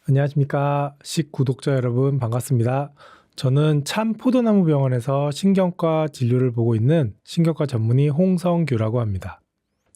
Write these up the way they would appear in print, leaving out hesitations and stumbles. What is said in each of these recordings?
안녕하십니까. 구독자 여러분 반갑습니다. 저는 참 포도나무 병원에서 신경과 진료를 보고 있는 신경과 전문의 홍성규라고 합니다.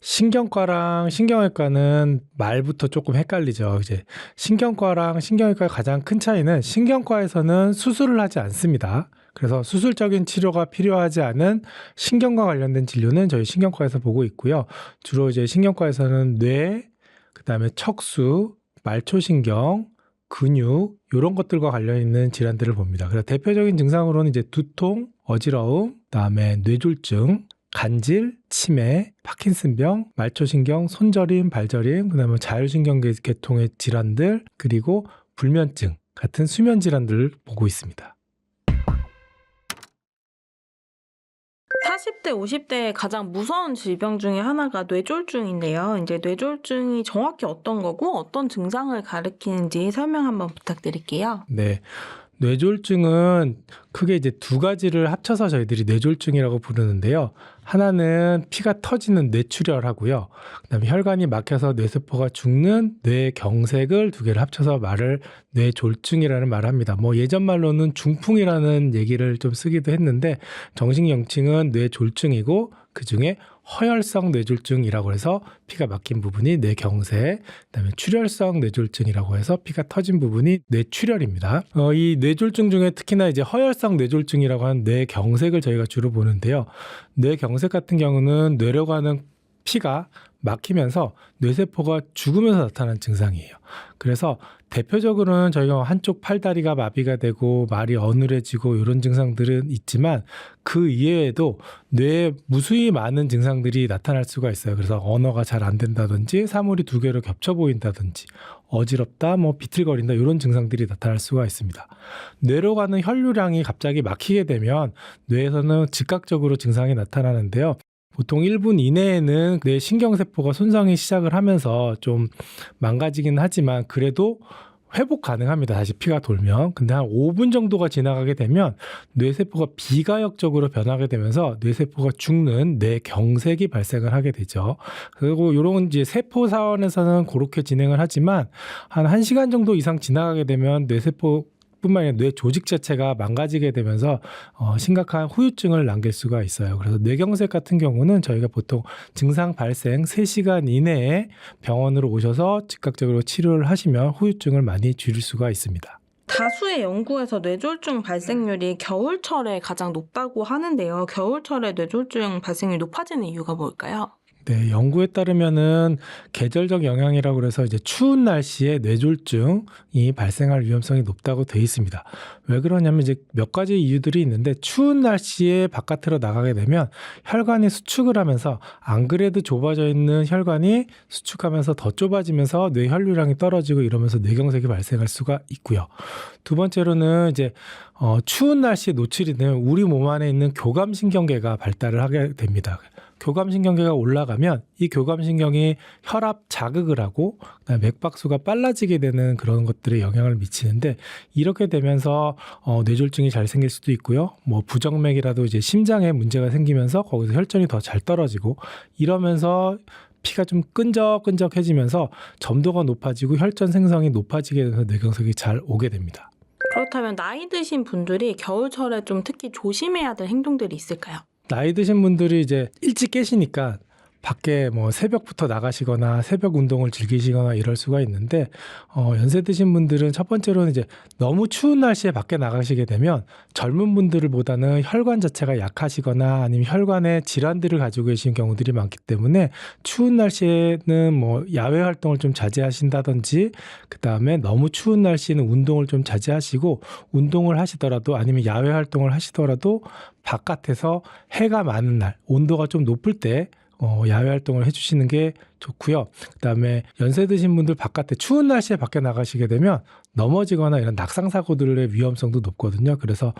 신경과랑 신경외과는 말부터 조금 헷갈리죠. 이제 신경과랑 신경외과의 가장 큰 차이는 신경과에서는 수술을 하지 않습니다. 그래서 수술적인 치료가 필요하지 않은 신경과 관련된 진료는 저희 신경과에서 보고 있고요. 주로 이제 신경과에서는 뇌, 그다음에 척수, 말초신경, 근육 이런 것들과 관련 있는 질환들을 봅니다. 그래서 대표적인 증상으로는 이제 두통, 어지러움, 그다음에 뇌졸중, 간질, 치매, 파킨슨병, 말초신경, 손저림, 발저림, 그다음에 자율신경 계통의 질환들, 그리고 불면증 같은 수면 질환들을 보고 있습니다. 40대, 50대의 가장 무서운 질병 중에 하나가 뇌졸중인데요. 이제 뇌졸중이 정확히 어떤 거고 어떤 증상을 가리키는지 설명 한번 부탁드릴게요. 네. 뇌졸중은 크게 이제 두 가지를 합쳐서 저희들이 뇌졸중이라고 부르는데요. 하나는 피가 터지는 뇌출혈하고요. 그다음에 혈관이 막혀서 뇌세포가 죽는 뇌경색을 두 개를 합쳐서 말을 뇌졸중이라는 말을 합니다. 뭐 예전 말로는 중풍이라는 얘기를 좀 쓰기도 했는데 정식 명칭은 뇌졸중이고 그중에 허혈성 뇌졸중이라고 해서 피가 막힌 부분이 뇌경색, 그다음에 출혈성 뇌졸중이라고 해서 피가 터진 부분이 뇌출혈입니다. 이 뇌졸중 중에 특히나 이제 허혈성 뇌졸중이라고 하는 뇌경색을 저희가 주로 보는데요. 뇌경색 같은 경우는 뇌로 가는 피가 막히면서 뇌세포가 죽으면서 나타나는 증상이에요. 그래서 대표적으로는 저희가 한쪽 팔다리가 마비가 되고 말이 어눌해지고 이런 증상들은 있지만 그 이외에도 뇌에 무수히 많은 증상들이 나타날 수가 있어요. 그래서 언어가 잘 안 된다든지 사물이 두 개로 겹쳐 보인다든지 어지럽다, 비틀거린다 이런 증상들이 나타날 수가 있습니다. 뇌로 가는 혈류량이 갑자기 막히게 되면 뇌에서는 즉각적으로 증상이 나타나는데요. 보통 1분 이내에는 뇌 신경세포가 손상이 시작을 하면서 좀 망가지긴 하지만 그래도 회복 가능합니다. 다시 피가 돌면. 근데 한 5분 정도가 지나가게 되면 뇌세포가 비가역적으로 변하게 되면서 뇌세포가 죽는 뇌경색이 발생을 하게 되죠. 그리고 이런 이제 세포 사원에서는 그렇게 진행을 하지만 한 1시간 정도 이상 지나가게 되면 뇌세포 뿐만 아니라 뇌 조직 자체가 망가지게 되면서 심각한 후유증을 남길 수가 있어요. 그래서 뇌경색 같은 경우는 저희가 보통 증상 발생 3시간 이내에 병원으로 오셔서 즉각적으로 치료를 하시면 후유증을 많이 줄일 수가 있습니다. 다수의 연구에서 뇌졸중 발생률이 겨울철에 가장 높다고 하는데요. 겨울철에 뇌졸중 발생률이 높아지는 이유가 뭘까요? 네, 연구에 따르면은 계절적 영향이라고 그래서 이제 추운 날씨에 뇌졸중이 발생할 위험성이 높다고 돼 있습니다. 왜 그러냐면 이제 몇 가지 이유들이 있는데 추운 날씨에 바깥으로 나가게 되면 혈관이 수축을 하면서 안 그래도 좁아져 있는 혈관이 수축하면서 더 좁아지면서 뇌 혈류량이 떨어지고 이러면서 뇌경색이 발생할 수가 있고요. 두 번째로는 이제 추운 날씨에 노출이 되면 우리 몸 안에 있는 교감신경계가 발달을 하게 됩니다. 교감신경계가 올라가면 이 교감신경이 혈압 자극을 하고 맥박수가 빨라지게 되는 그런 것들에 영향을 미치는데 이렇게 되면서 뇌졸중이 잘 생길 수도 있고요. 부정맥이라도 이제 심장에 문제가 생기면서 거기서 혈전이 더 잘 떨어지고 이러면서 피가 좀 끈적끈적해지면서 점도가 높아지고 혈전 생성이 높아지게 돼서 뇌경색이 잘 오게 됩니다. 그렇다면 나이 드신 분들이 겨울철에 좀 특히 조심해야 될 행동들이 있을까요? 나이 드신 분들이 이제 일찍 깨시니까 밖에 새벽부터 나가시거나 새벽 운동을 즐기시거나 이럴 수가 있는데 연세 드신 분들은 첫 번째로는 이제 너무 추운 날씨에 밖에 나가시게 되면 젊은 분들보다는 혈관 자체가 약하시거나 아니면 혈관에 질환들을 가지고 계신 경우들이 많기 때문에 추운 날씨에는 야외 활동을 좀 자제하신다든지 그다음에 너무 추운 날씨에는 운동을 좀 자제하시고 운동을 하시더라도 아니면 야외 활동을 하시더라도 바깥에서 해가 많은 날 온도가 좀 높을 때 야외 활동을 해주시는 게 좋고요. 그다음에 연세 드신 분들 바깥에 추운 날씨에 밖에 나가시게 되면 넘어지거나 이런 낙상 사고들의 위험성도 높거든요. 그래서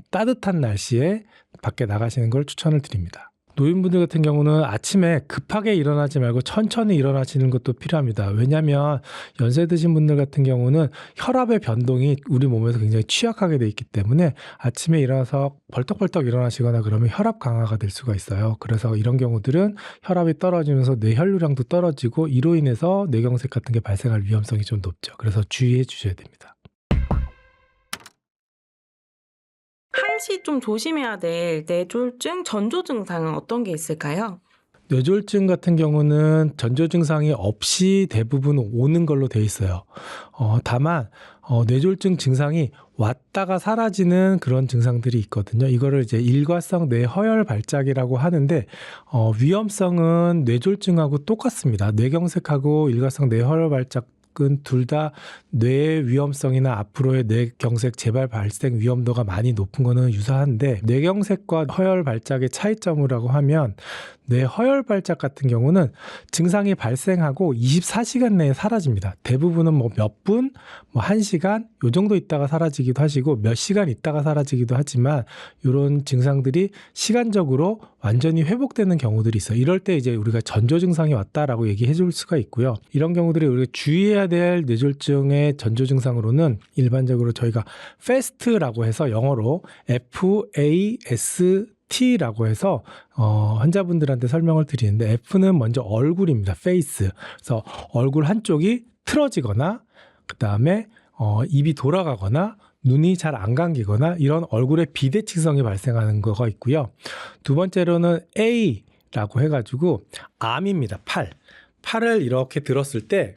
따뜻한 날씨에 밖에 나가시는 걸 추천을 드립니다. 노인분들 같은 경우는 아침에 급하게 일어나지 말고 천천히 일어나시는 것도 필요합니다. 왜냐하면 연세 드신 분들 같은 경우는 혈압의 변동이 우리 몸에서 굉장히 취약하게 돼 있기 때문에 아침에 일어나서 벌떡벌떡 일어나시거나 그러면 혈압 강화가 될 수가 있어요. 그래서 이런 경우들은 혈압이 떨어지면서 뇌혈류량도 떨어지고 이로 인해서 뇌경색 같은 게 발생할 위험성이 좀 높죠. 그래서 주의해 주셔야 됩니다. 한시 좀 조심해야 될 뇌졸중 전조 증상은 어떤 게 있을까요? 뇌졸중 같은 경우는 전조 증상이 없이 대부분 오는 걸로 돼 있어요. 다만 뇌졸중 증상이 왔다가 사라지는 그런 증상들이 있거든요. 이거를 이제 일과성 뇌허혈 발작이라고 하는데 위험성은 뇌졸중하고 똑같습니다. 뇌경색하고 일과성 뇌허혈 발작 둘 다 뇌 위험성이나 앞으로의 뇌경색 재발 발생 위험도가 많이 높은 거는 유사한데 뇌경색과 허혈 발작의 차이점이라고 하면 뇌허혈 발작 같은 경우는 증상이 발생하고 24시간 내에 사라집니다. 대부분은 뭐 몇 분, 뭐 1시간 요 정도 있다가 사라지기도 하시고 몇 시간 있다가 사라지기도 하지만 이런 증상들이 시간적으로 완전히 회복되는 경우들이 있어요. 이럴 때 이제 우리가 전조 증상이 왔다라고 얘기해 줄 수가 있고요. 이런 경우들이 우리가 주의해야 될 뇌졸중의 전조 증상으로는 일반적으로 저희가 FAST라고 해서 영어로 FAST라고 해서 환자분들한테 설명을 드리는데 F는 먼저 얼굴입니다. face. 그래서 얼굴 한쪽이 틀어지거나 그다음에 입이 돌아가거나 눈이 잘 안 감기거나 이런 얼굴에 비대칭성이 발생하는 거가 있고요. 두 번째로는 A라고 해가지고 암입니다. 팔을 이렇게 들었을 때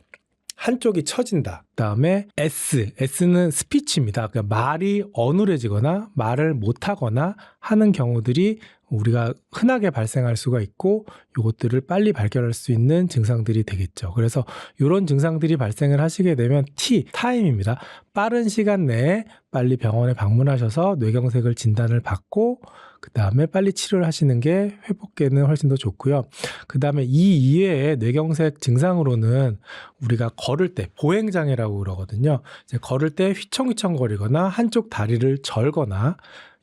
한쪽이 처진다. 그다음에 S는 스피치입니다. 그러니까 말이 어눌해지거나 말을 못하거나 하는 경우들이 우리가 흔하게 발생할 수가 있고 이것들을 빨리 발견할 수 있는 증상들이 되겠죠. 그래서 이런 증상들이 발생을 하시게 되면 타임입니다. 빠른 시간 내에 빨리 병원에 방문하셔서 뇌경색을 진단을 받고 그 다음에 빨리 치료를 하시는 게 회복에는 훨씬 더 좋고요. 그 다음에 이 이외에 뇌경색 증상으로는 우리가 걸을 때 보행장애라고 그러거든요. 이제 걸을 때 휘청휘청거리거나 한쪽 다리를 절거나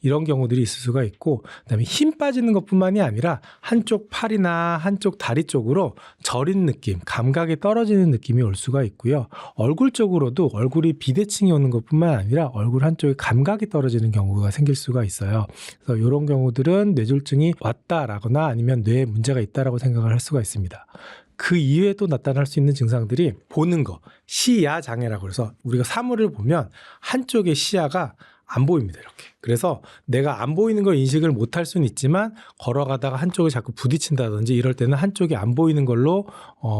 이런 경우들이 있을 수가 있고 그다음에 힘 빠지는 것뿐만이 아니라 한쪽 팔이나 한쪽 다리 쪽으로 저린 느낌, 감각이 떨어지는 느낌이 올 수가 있고요. 얼굴 쪽으로도 얼굴이 비대칭이 오는 것뿐만 아니라 얼굴 한쪽에 감각이 떨어지는 경우가 생길 수가 있어요. 그래서 이런 경우들은 뇌졸중이 왔다라거나 아니면 뇌에 문제가 있다라고 생각을 할 수가 있습니다. 그 이외에 또 나타날 수 있는 증상들이 보는 거, 시야 장애라고 해서 우리가 사물을 보면 한쪽의 시야가 안 보입니다. 이렇게. 그래서 내가 안 보이는 걸 인식을 못할 수는 있지만 걸어가다가 한쪽을 자꾸 부딪힌다든지 이럴 때는 한쪽이 안 보이는 걸로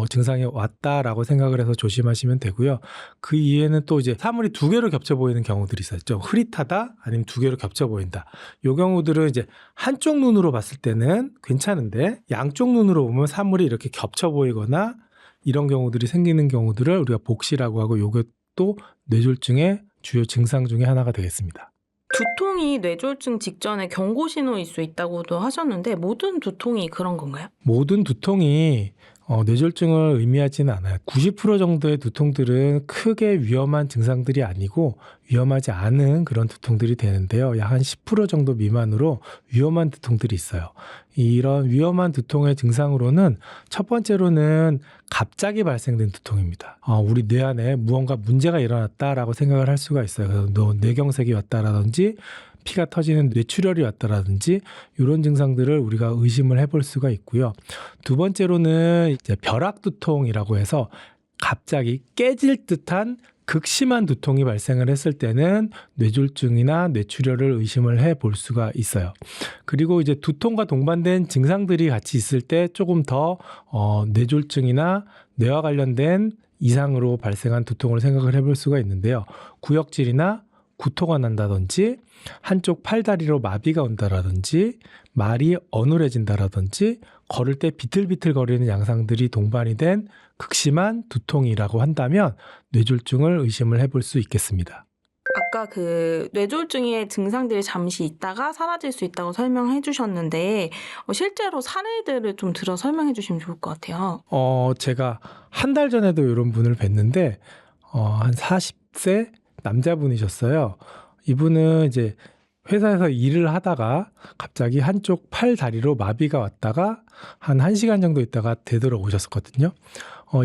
증상이 왔다라고 생각을 해서 조심하시면 되고요. 그 이외에는 또 이제 사물이 두 개로 겹쳐 보이는 경우들이 있어요. 좀 흐릿하다 아니면 두 개로 겹쳐 보인다. 이 경우들은 이제 한쪽 눈으로 봤을 때는 괜찮은데 양쪽 눈으로 보면 사물이 이렇게 겹쳐 보이거나 이런 경우들이 생기는 경우들을 우리가 복시라고 하고 이것도 뇌졸중의 주요 증상 중에 하나가 되겠습니다. 두통이 뇌졸중 직전에 경고 신호일 수 있다고도 하셨는데 모든 두통이 그런 건가요? 모든 두통이 뇌졸중을 의미하지는 않아요. 90% 정도의 두통들은 크게 위험한 증상들이 아니고 위험하지 않은 그런 두통들이 되는데요. 약 한 10% 정도 미만으로 위험한 두통들이 있어요. 이런 위험한 두통의 증상으로는 첫 번째로는 갑자기 발생된 두통입니다. 우리 뇌 안에 무언가 문제가 일어났다라고 생각을 할 수가 있어요. 그래서 뇌경색이 왔다라든지 피가 터지는 뇌출혈이 왔다라든지 이런 증상들을 우리가 의심을 해볼 수가 있고요. 두 번째로는 이제 벼락두통이라고 해서 갑자기 깨질 듯한 극심한 두통이 발생을 했을 때는 뇌졸중이나 뇌출혈을 의심을 해볼 수가 있어요. 그리고 이제 두통과 동반된 증상들이 같이 있을 때 조금 더 뇌졸중이나 뇌와 관련된 이상으로 발생한 두통을 생각을 해볼 수가 있는데요. 구역질이나 구토가 난다든지 한쪽 팔다리로 마비가 온다라든지 말이 어눌해진다라든지 걸을 때 비틀비틀 거리는 양상들이 동반이 된 극심한 두통이라고 한다면 뇌졸중을 의심을 해볼 수 있겠습니다. 아까 그 뇌졸중의 증상들이 잠시 있다가 사라질 수 있다고 설명해 주셨는데 실제로 사례들을 좀 들어 설명해 주시면 좋을 것 같아요. 제가 한 달 전에도 이런 분을 뵀는데 한 40세 남자분이셨어요. 이분은 이제 회사에서 일을 하다가 갑자기 한쪽 팔 다리로 마비가 왔다가 한 1시간 정도 있다가 되돌아오셨었거든요.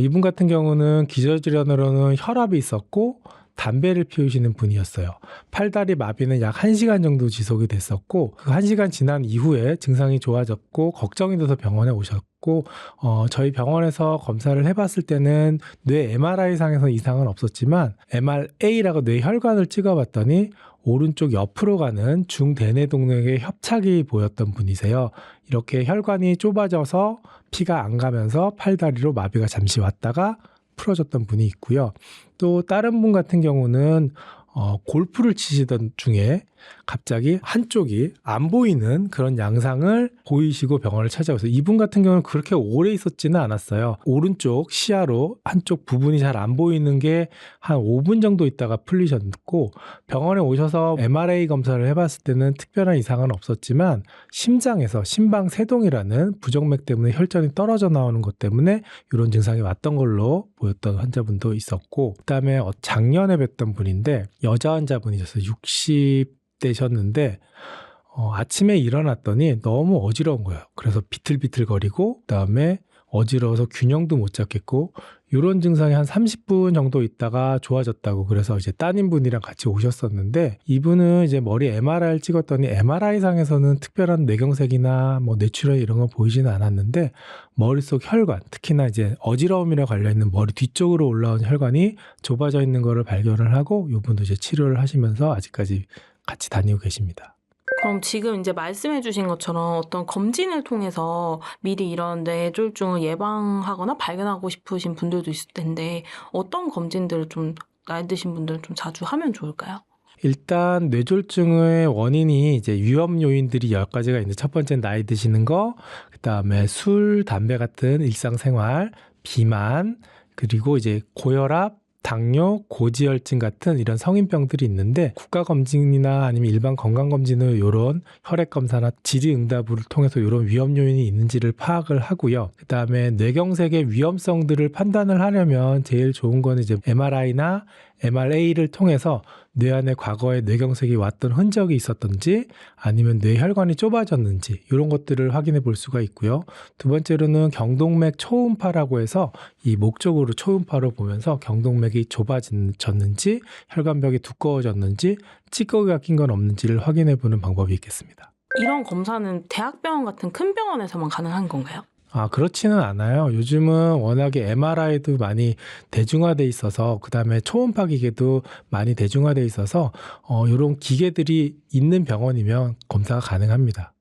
이분 같은 경우는 기저질환으로는 혈압이 있었고 담배를 피우시는 분이었어요. 팔다리 마비는 약 1시간 정도 지속이 됐었고 그 1시간 지난 이후에 증상이 좋아졌고 걱정이 돼서 병원에 오셨고 저희 병원에서 검사를 해봤을 때는 뇌 MRI상에서 이상은 없었지만 MRA라고 뇌 혈관을 찍어봤더니 오른쪽 옆으로 가는 중대뇌동맥의 협착이 보였던 분이세요. 이렇게 혈관이 좁아져서 피가 안 가면서 팔다리로 마비가 잠시 왔다가 풀어졌던 분이 있고요. 또 다른 분 같은 경우는 골프를 치시던 중에 갑자기 한쪽이 안 보이는 그런 양상을 보이시고 병원을 찾아오세요. 이분 같은 경우는 그렇게 오래 있었지는 않았어요. 오른쪽 시야로 한쪽 부분이 잘 안 보이는 게 한 5분 정도 있다가 풀리셨고 병원에 오셔서 MRI 검사를 해봤을 때는 특별한 이상은 없었지만 심장에서 심방세동이라는 부정맥 때문에 혈전이 떨어져 나오는 것 때문에 이런 증상이 왔던 걸로 보였던 환자분도 있었고 그다음에 작년에 뵀던 분인데 여자 환자분이셨어요. 60대셨는데 아침에 일어났더니 너무 어지러운 거예요. 그래서 비틀비틀거리고 그다음에 어지러워서 균형도 못 잡겠고 이런 증상이 한 30분 정도 있다가 좋아졌다고 그래서 이제 따님분이랑 같이 오셨었는데 이분은 이제 머리 MRI를 찍었더니 MRI상에서는 특별한 뇌경색이나 뭐 뇌출혈 이런 거 보이지는 않았는데 머릿속 혈관 특히나 이제 어지러움이랑 관련있는 머리 뒤쪽으로 올라온 혈관이 좁아져 있는 거를 발견을 하고 이분도 이제 치료를 하시면서 아직까지 같이 다니고 계십니다. 그럼 지금 이제 말씀해 주신 것처럼 어떤 검진을 통해서 미리 이런 뇌졸중을 예방하거나 발견하고 싶으신 분들도 있을 텐데 어떤 검진들을 좀 나이 드신 분들은 좀 자주 하면 좋을까요? 일단 뇌졸중의 원인이 이제 위험 요인들이 10가지가 있는데 첫 번째는 나이 드시는 거, 그다음에 술, 담배 같은 일상생활, 비만, 그리고 이제 고혈압, 당뇨, 고지혈증 같은 이런 성인병들이 있는데 국가검진이나 아니면 일반 건강검진으로 이런 혈액검사나 질의응답을 통해서 이런 위험 요인이 있는지를 파악을 하고요. 그다음에 뇌경색의 위험성들을 판단을 하려면 제일 좋은 건 이제 MRI나 MRA를 통해서 뇌 안에 과거에 뇌경색이 왔던 흔적이 있었던지 아니면 뇌혈관이 좁아졌는지 이런 것들을 확인해 볼 수가 있고요. 두 번째로는 경동맥 초음파라고 해서 이 목 쪽으로 초음파로 보면서 경동맥이 좁아졌는지 혈관벽이 두꺼워졌는지 찌꺼기가 낀 건 없는지를 확인해 보는 방법이 있겠습니다. 이런 검사는 대학병원 같은 큰 병원에서만 가능한 건가요? 그렇지는 않아요. 요즘은 워낙에 MRI도 많이 대중화돼 있어서 그다음에 초음파 기계도 많이 대중화돼 있어서 이런 기계들이 있는 병원이면 검사가 가능합니다.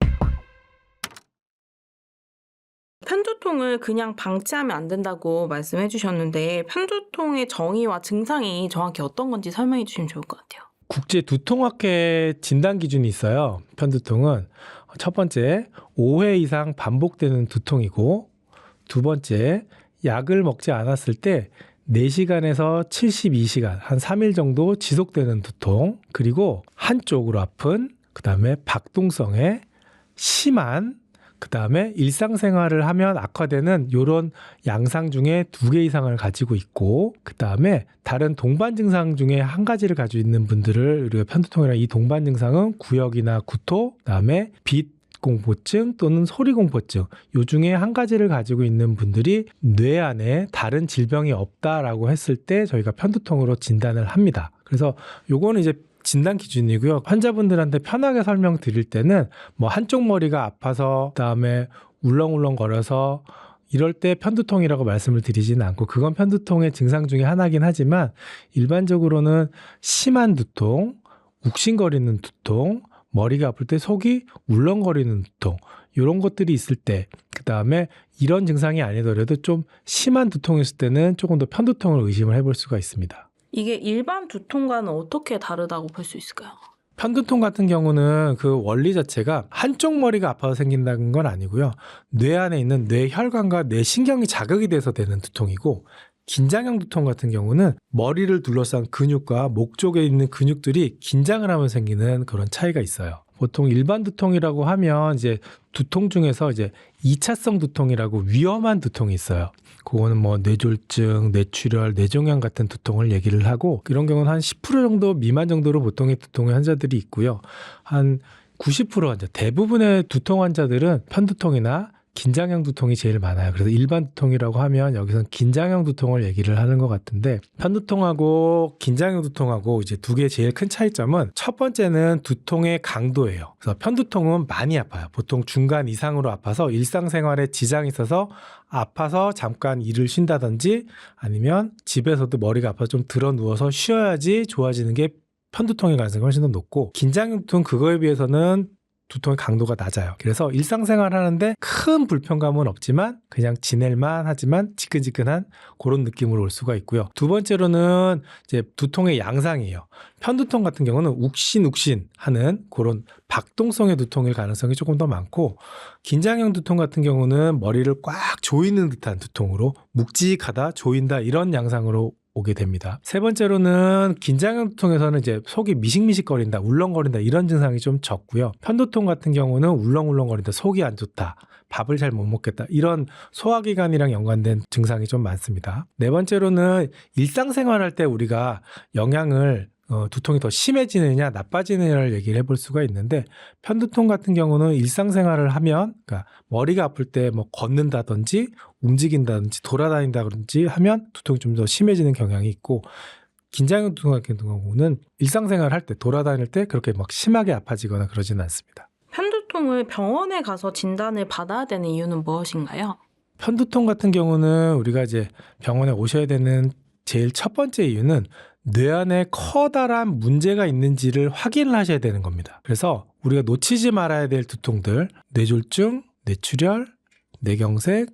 편두통을 그냥 방치하면 안 된다고 말씀해 주셨는데 편두통의 정의와 증상이 정확히 어떤 건지 설명해 주시면 좋을 것 같아요. 국제 두통학회 진단 기준이 있어요. 편두통은 첫 번째 5회 이상 반복되는 두통이고 두 번째 약을 먹지 않았을 때 4시간에서 72시간 한 3일 정도 지속되는 두통 그리고 한쪽으로 아픈 그다음에 박동성의 심한 그다음에 일상생활을 하면 악화되는 이런 양상 중에 2개 이상을 가지고 있고 그다음에 다른 동반 증상 중에 한 가지를 가지고 있는 분들을 우리가 편두통이라는 이 동반 증상은 구역이나 구토 그다음에 빛 공포증 또는 소리 공포증 요 중에 한 가지를 가지고 있는 분들이 뇌 안에 다른 질병이 없다라고 했을 때 저희가 편두통으로 진단을 합니다. 그래서 요거는 이제 진단 기준이고요. 환자분들한테 편하게 설명드릴 때는 뭐 한쪽 머리가 아파서 그다음에 울렁울렁거려서 이럴 때 편두통이라고 말씀을 드리지는 않고 그건 편두통의 증상 중에 하나긴 하지만 일반적으로는 심한 두통, 욱신거리는 두통, 머리가 아플 때 속이 울렁거리는 두통 이런 것들이 있을 때 그다음에 이런 증상이 아니더라도 좀 심한 두통이 있을 때는 조금 더 편두통을 의심을 해볼 수가 있습니다. 이게 일반 두통과는 어떻게 다르다고 볼 수 있을까요? 편두통 같은 경우는 그 원리 자체가 한쪽 머리가 아파서 생긴다는 건 아니고요. 뇌 안에 있는 뇌혈관과 뇌신경이 자극이 돼서 되는 두통이고 긴장형 두통 같은 경우는 머리를 둘러싼 근육과 목 쪽에 있는 근육들이 긴장을 하면 생기는 그런 차이가 있어요. 보통 일반 두통이라고 하면 이제 두통 중에서 이제 2차성 두통이라고 위험한 두통이 있어요. 그거는 뭐 뇌졸중, 뇌출혈, 뇌종양 같은 두통을 얘기를 하고 이런 경우는 한 10% 정도 미만 정도로 보통의 두통의 환자들이 있고요. 한 90% 환자, 대부분의 두통 환자들은 편두통이나 긴장형 두통이 제일 많아요. 그래서 일반 두통이라고 하면 여기서는 긴장형 두통을 얘기를 하는 것 같은데 편두통하고 긴장형 두통하고 이제 두 개의 제일 큰 차이점은 첫 번째는 두통의 강도예요. 그래서 편두통은 많이 아파요. 보통 중간 이상으로 아파서 일상생활에 지장이 있어서 아파서 잠깐 일을 쉰다든지 아니면 집에서도 머리가 아파서 좀 들어 누워서 쉬어야지 좋아지는 게 편두통의 가능성이 훨씬 더 높고 긴장형 두통 그거에 비해서는 두통의 강도가 낮아요. 그래서 일상생활 하는데 큰 불편감은 없지만 그냥 지낼만 하지만 지끈지끈한 그런 느낌으로 올 수가 있고요. 두 번째로는 이제 두통의 양상이에요. 편두통 같은 경우는 욱신욱신 하는 그런 박동성의 두통일 가능성이 조금 더 많고 긴장형 두통 같은 경우는 머리를 꽉 조이는 듯한 두통으로 묵직하다, 조인다 이런 양상으로 오게 됩니다. 세 번째로는 긴장형 두통에서는 이제 속이 미식미식거린다, 울렁거린다 이런 증상이 좀 적고요. 편두통 같은 경우는 울렁울렁거린다, 속이 안 좋다, 밥을 잘 못 먹겠다 이런 소화기관이랑 연관된 증상이 좀 많습니다. 네 번째로는 일상생활할 때 우리가 영향을 두통이 더 심해지느냐 나빠지느냐를 얘기를 해볼 수가 있는데 편두통 같은 경우는 일상생활을 하면 그러니까 머리가 아플 때 뭐 걷는다든지 움직인다든지 돌아다닌다든지 하면 두통이 좀 더 심해지는 경향이 있고 긴장형 두통 같은 경우는 일상생활 할 때 돌아다닐 때 그렇게 막 심하게 아파지거나 그러지는 않습니다. 편두통을 병원에 가서 진단을 받아야 되는 이유는 무엇인가요? 편두통 같은 경우는 우리가 이제 병원에 오셔야 되는 제일 첫 번째 이유는 뇌 안에 커다란 문제가 있는지를 확인을 하셔야 되는 겁니다. 그래서 우리가 놓치지 말아야 될 두통들, 뇌졸중, 뇌출혈, 뇌경색,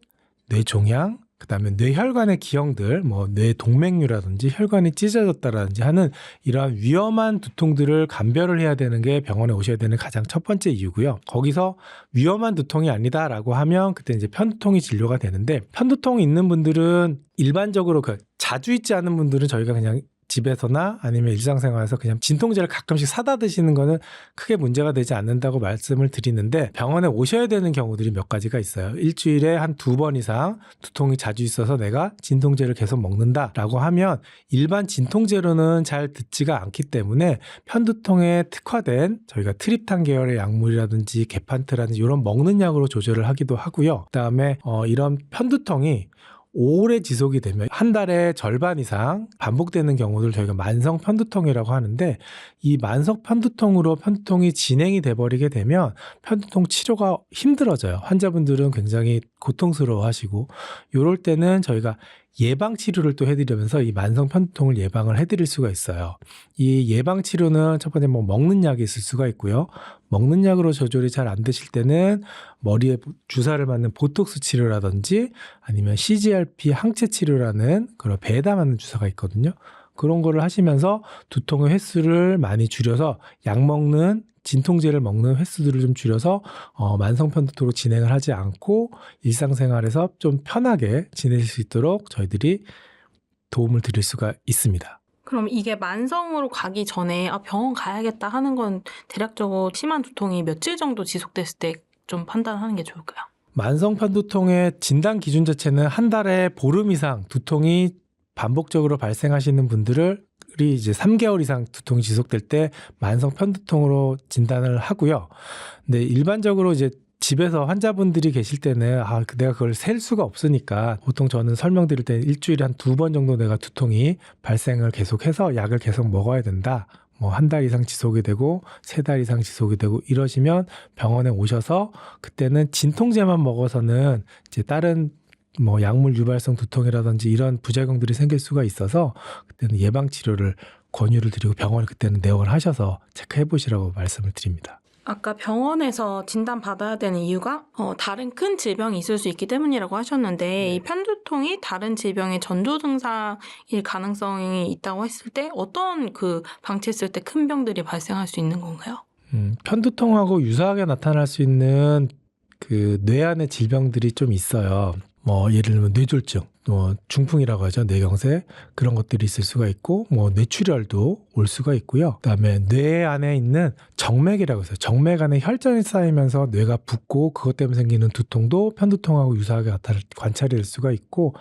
뇌종양, 그다음에 뇌혈관의 기형들, 뭐 뇌동맥류라든지 혈관이 찢어졌다라든지 하는 이러한 위험한 두통들을 감별을 해야 되는 게 병원에 오셔야 되는 가장 첫 번째 이유고요. 거기서 위험한 두통이 아니다라고 하면 그때 이제 편두통이 진료가 되는데 편두통이 있는 분들은 일반적으로 자주 있지 않은 분들은 저희가 그냥 집에서나 아니면 일상생활에서 그냥 진통제를 가끔씩 사다 드시는 거는 크게 문제가 되지 않는다고 말씀을 드리는데 병원에 오셔야 되는 경우들이 몇 가지가 있어요. 일주일에 한 2번 이상 두통이 자주 있어서 내가 진통제를 계속 먹는다라고 하면 일반 진통제로는 잘 듣지가 않기 때문에 편두통에 특화된 저희가 트립탄 계열의 약물이라든지 게판트라든지 이런 먹는 약으로 조절을 하기도 하고요. 그다음에 이런 편두통이 오래 지속이 되면 한 달에 절반 이상 반복되는 경우들 저희가 만성 편두통이라고 하는데 이 만성 편두통으로 편두통이 진행이 돼버리게 되면 편두통 치료가 힘들어져요. 환자분들은 굉장히 고통스러워 하시고 이럴 때는 저희가 예방 치료를 또 해드리면서 이 만성 편두통을 예방을 해드릴 수가 있어요. 이 예방 치료는 첫 번째 뭐 먹는 약이 있을 수가 있고요. 먹는 약으로 조절이 잘 안 되실 때는 머리에 주사를 맞는 보톡스 치료라든지 아니면 CGRP 항체 치료라는 그런 배에다 맞는 주사가 있거든요. 그런 거를 하시면서 두통의 횟수를 많이 줄여서 약 먹는 진통제를 먹는 횟수들을 좀 줄여서 만성 편두통으로 진행을 하지 않고 일상생활에서 좀 편하게 지내실 수 있도록 저희들이 도움을 드릴 수가 있습니다. 그럼 이게 만성으로 가기 전에 병원 가야겠다 하는 건 대략적으로 심한 두통이 며칠 정도 지속됐을 때 좀 판단하는 게 좋을까요? 만성 편두통의 진단 기준 자체는 한 달에 보름 이상 두통이 반복적으로 발생하시는 분들을 이제 3개월 이상 두통이 지속될 때 만성 편두통으로 진단을 하고요. 근데 일반적으로 이제 집에서 환자분들이 계실 때는 내가 그걸 셀 수가 없으니까 보통 저는 설명드릴 때 일주일에 한 2번 정도 내가 두통이 발생을 계속해서 약을 계속 먹어야 된다. 뭐 한 달 이상 지속이 되고 3달 이상 지속이 되고 이러시면 병원에 오셔서 그때는 진통제만 먹어서는 이제 다른 뭐 약물 유발성 두통이라든지 이런 부작용들이 생길 수가 있어서 그때는 예방 치료를 권유를 드리고 병원에 그때는 내원을 하셔서 체크해 보시라고 말씀을 드립니다. 아까 병원에서 진단받아야 되는 이유가 다른 큰 질병이 있을 수 있기 때문이라고 하셨는데 이 편두통이 다른 질병의 전조 증상일 가능성이 있다고 했을 때 어떤 방치했을 때 큰 병들이 발생할 수 있는 건가요? 편두통하고 유사하게 나타날 수 있는 뇌 안의 질병들이 좀 있어요. 뭐 예를 들면 뇌졸중, 중풍이라고 하죠. 뇌경색 그런 것들이 있을 수가 있고 뇌출혈도 올 수가 있고요. 그다음에 뇌 안에 있는 정맥이라고 해서 정맥 안에 혈전이 쌓이면서 뇌가 붓고 그것 때문에 생기는 두통도 편두통하고 유사하게 관찰이 될 수가 있고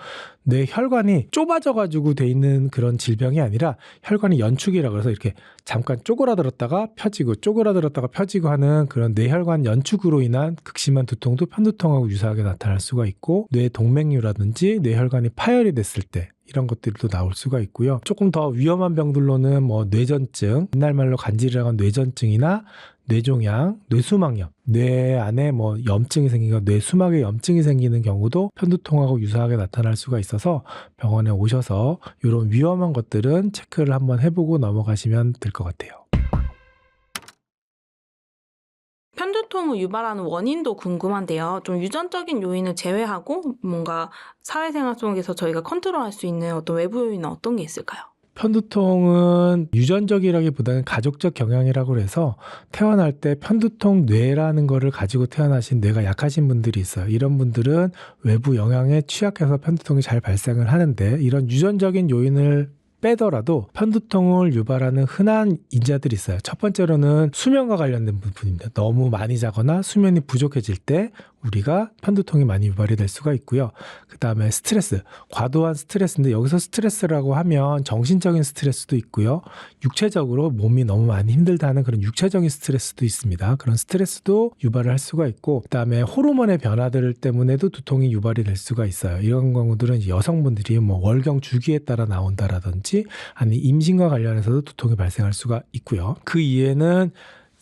뇌 혈관이 좁아져 가지고 돼 있는 그런 질병이 아니라 혈관이 연축이라고 해서 이렇게 잠깐 쪼그라들었다가 펴지고 쪼그라들었다가 펴지고 하는 그런 뇌혈관 연축으로 인한 극심한 두통도 편두통하고 유사하게 나타날 수가 있고 뇌 동맥류라든지 뇌혈관이 파열이 됐을 때 이런 것들도 나올 수가 있고요. 조금 더 위험한 병들로는 뇌전증, 옛날 말로 간질이라고 하는 뇌전증이나 뇌종양, 뇌수막염, 뇌 안에 염증이 생기고 뇌수막에 염증이 생기는 경우도 편두통하고 유사하게 나타날 수가 있어서 병원에 오셔서 이런 위험한 것들은 체크를 한번 해보고 넘어가시면 될 것 같아요. 편두통을 유발하는 원인도 궁금한데요. 좀 유전적인 요인을 제외하고 뭔가 사회생활 속에서 저희가 컨트롤할 수 있는 어떤 외부 요인은 어떤 게 있을까요? 편두통은 유전적이라기보다는 가족적 경향이라고 해서 태어날 때 편두통 뇌라는 거를 가지고 태어나신 뇌가 약하신 분들이 있어요. 이런 분들은 외부 영향에 취약해서 편두통이 잘 발생을 하는데 이런 유전적인 요인을 빼더라도 편두통을 유발하는 흔한 인자들이 있어요. 첫 번째로는 수면과 관련된 부분입니다. 너무 많이 자거나 수면이 부족해질 때 우리가 편두통이 많이 유발이 될 수가 있고요. 그 다음에 스트레스, 과도한 스트레스인데 여기서 스트레스라고 하면 정신적인 스트레스도 있고요. 육체적으로 몸이 너무 많이 힘들다는 그런 육체적인 스트레스도 있습니다. 그런 스트레스도 유발을 할 수가 있고 그 다음에 호르몬의 변화들 때문에도 두통이 유발이 될 수가 있어요. 이런 경우들은 여성분들이 월경 주기에 따라 나온다라든지 아니 임신과 관련해서도 두통이 발생할 수가 있고요. 그 이외에는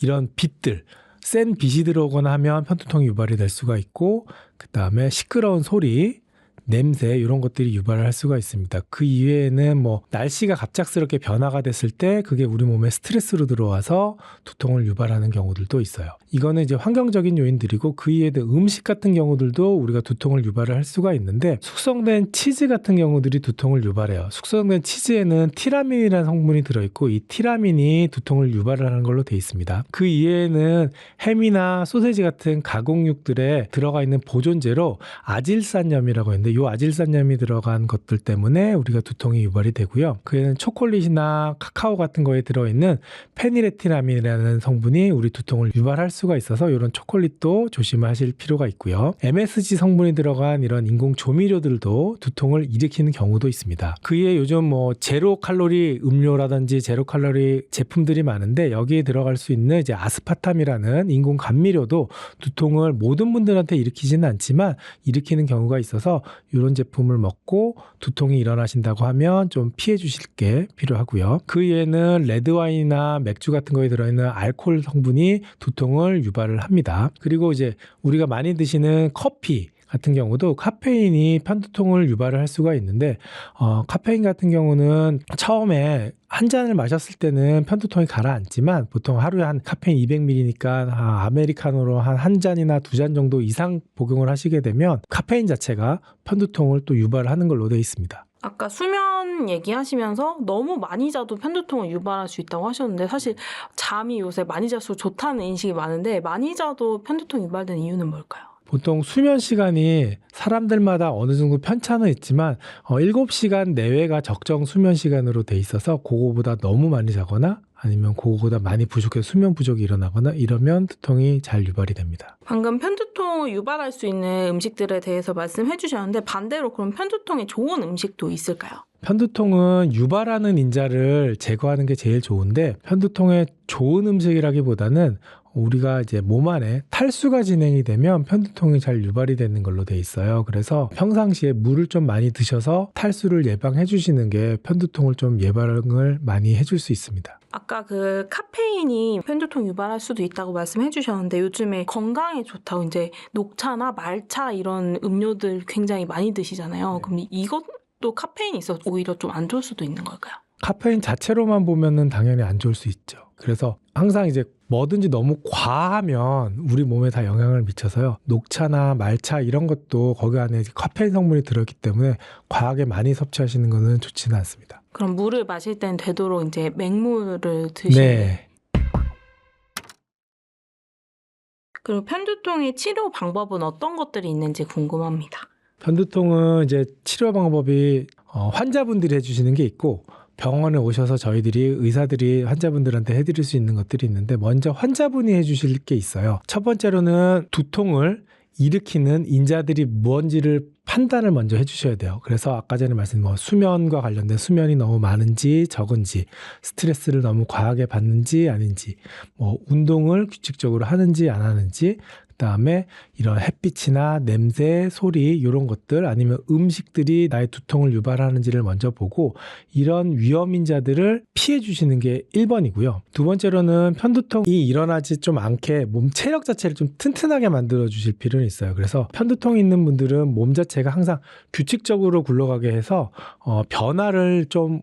이런 빛들, 센 빛이 들어오거나 하면 편두통이 유발이 될 수가 있고 그 다음에 시끄러운 소리, 냄새 이런 것들이 유발을 할 수가 있습니다. 그 이외에는 날씨가 갑작스럽게 변화가 됐을 때 그게 우리 몸에 스트레스로 들어와서 두통을 유발하는 경우들도 있어요. 이거는 이제 환경적인 요인들이고 그 이외에도 음식 같은 경우들도 우리가 두통을 유발을 할 수가 있는데 숙성된 치즈 같은 경우들이 두통을 유발해요. 숙성된 치즈에는 티라민이라는 성분이 들어있고 이 티라민이 두통을 유발을 하는 걸로 돼 있습니다. 그 이외에는 햄이나 소세지 같은 가공육들에 들어가 있는 보존제로 아질산염이라고 있는데 이 아질산염이 들어간 것들 때문에 우리가 두통이 유발이 되고요. 그에는 초콜릿이나 카카오 같은 거에 들어있는 페니레티나민이라는 성분이 우리 두통을 유발할 수가 있어서 이런 초콜릿도 조심하실 필요가 있고요. MSG 성분이 들어간 이런 인공 조미료들도 두통을 일으키는 경우도 있습니다. 그에 요즘 제로 칼로리 음료라든지 제로 칼로리 제품들이 많은데 여기에 들어갈 수 있는 이제 아스파탐이라는 인공 감미료도 두통을 모든 분들한테 일으키지는 않지만 일으키는 경우가 있어서 이런 제품을 먹고 두통이 일어나신다고 하면 좀 피해 주실 게 필요하고요. 그 외에는 레드와인이나 맥주 같은 거에 들어있는 알코올 성분이 두통을 유발을 합니다. 그리고 이제 우리가 많이 드시는 커피 같은 경우도 카페인이 편두통을 유발을 할 수가 있는데 카페인 같은 경우는 처음에 한 잔을 마셨을 때는 편두통이 가라앉지만 보통 하루에 한 카페인 200ml니까 아메리카노로 한 잔이나 두 잔 정도 이상 복용을 하시게 되면 카페인 자체가 편두통을 또 유발하는 걸로 되어 있습니다. 아까 수면 얘기하시면서 너무 많이 자도 편두통을 유발할 수 있다고 하셨는데 사실 잠이 요새 많이 잘수록 좋다는 인식이 많은데 많이 자도 편두통 유발되는 이유는 뭘까요? 보통 수면 시간이 사람들마다 어느 정도 편차는 있지만 7시간 내외가 적정 수면 시간으로 돼 있어서 그거보다 너무 많이 자거나 아니면 그거보다 많이 부족해서 수면 부족이 일어나거나 이러면 두통이 잘 유발이 됩니다. 방금 편두통을 유발할 수 있는 음식들에 대해서 말씀해 주셨는데 반대로 그럼 편두통에 좋은 음식도 있을까요? 편두통은 유발하는 인자를 제거하는 게 제일 좋은데 편두통에 좋은 음식이라기보다는 우리가 이제 몸 안에 탈수가 진행이 되면 편두통이 잘 유발이 되는 걸로 돼 있어요. 그래서 평상시에 물을 좀 많이 드셔서 탈수를 예방해 주시는 게 편두통을 좀 예방을 많이 해줄 수 있습니다. 아까 그 카페인이 편두통 유발할 수도 있다고 말씀해 주셨는데 요즘에 건강에 좋다고 이제 녹차나 말차 이런 음료들 굉장히 많이 드시잖아요. 그럼 이것도 카페인이 있어서 오히려 좀 안 좋을 수도 있는 걸까요? 카페인 자체로만 보면은 당연히 안 좋을 수 있죠. 그래서 항상 이제 뭐든지 너무 과하면 우리 몸에 다 영향을 미쳐서요. 녹차나 말차 이런 것도 거기 안에 카페인 성분이 들어있기 때문에 과하게 많이 섭취하시는 것은 좋지는 않습니다. 그럼 물을 마실 땐 되도록 이제 맹물을 드시는. 네. 그리고 편두통의 치료 방법은 어떤 것들이 있는지 궁금합니다. 편두통은 이제 치료 방법이 환자분들이 해주시는 게 있고 병원에 오셔서 저희들이 의사들이 환자분들한테 해드릴 수 있는 것들이 있는데 먼저 환자분이 해주실 게 있어요. 첫 번째로는 두통을 일으키는 인자들이 뭔지를 판단을 먼저 해주셔야 돼요. 그래서 아까 전에 말씀드린 수면과 관련된 수면이 너무 많은지 적은지, 스트레스를 너무 과하게 받는지 아닌지, 운동을 규칙적으로 하는지 안 하는지, 그다음에 이런 햇빛이나 냄새, 소리 이런 것들 아니면 음식들이 나의 두통을 유발하는지를 먼저 보고 이런 위험인자들을 피해 주시는 게 1번이고요. 두 번째로는 편두통이 일어나지 좀 않게 몸 체력 자체를 좀 튼튼하게 만들어 주실 필요는 있어요. 그래서 편두통이 있는 분들은 몸 자체가 항상 규칙적으로 굴러가게 해서 변화를 좀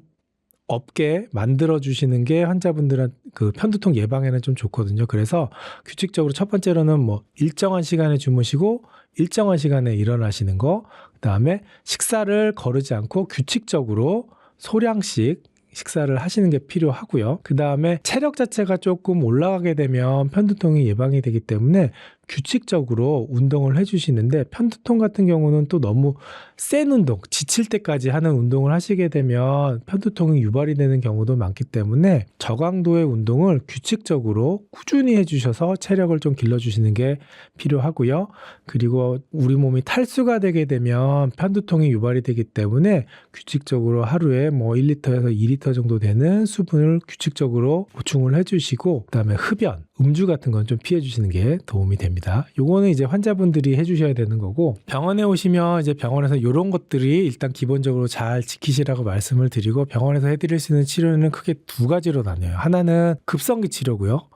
없게 만들어 주시는 게 환자분들한 그 편두통 예방에는 좀 좋거든요. 그래서 규칙적으로 첫 번째로는 일정한 시간에 주무시고 일정한 시간에 일어나시는 거, 그다음에 식사를 거르지 않고 규칙적으로 소량씩 식사를 하시는 게 필요하고요. 그다음에 체력 자체가 조금 올라가게 되면 편두통이 예방이 되기 때문에 규칙적으로 운동을 해주시는데 편두통 같은 경우는 또 너무 센 운동, 지칠 때까지 하는 운동을 하시게 되면 편두통이 유발이 되는 경우도 많기 때문에 저강도의 운동을 규칙적으로 꾸준히 해주셔서 체력을 좀 길러주시는 게 필요하고요. 그리고 우리 몸이 탈수가 되게 되면 편두통이 유발이 되기 때문에 규칙적으로 하루에 1리터에서 2리터 정도 되는 수분을 규칙적으로 보충을 해주시고 그다음에 흡연, 음주 같은 건 좀 피해 주시는 게 도움이 됩니다. 요거는 이제 환자분들이 해주셔야 되는 거고 병원에 오시면 이제 병원에서 이런 것들이 일단 기본적으로 잘 지키시라고 말씀을 드리고 병원에서 해드릴 수 있는 치료는 크게 두 가지로 나뉘어요. 하나는 급성기 치료고요.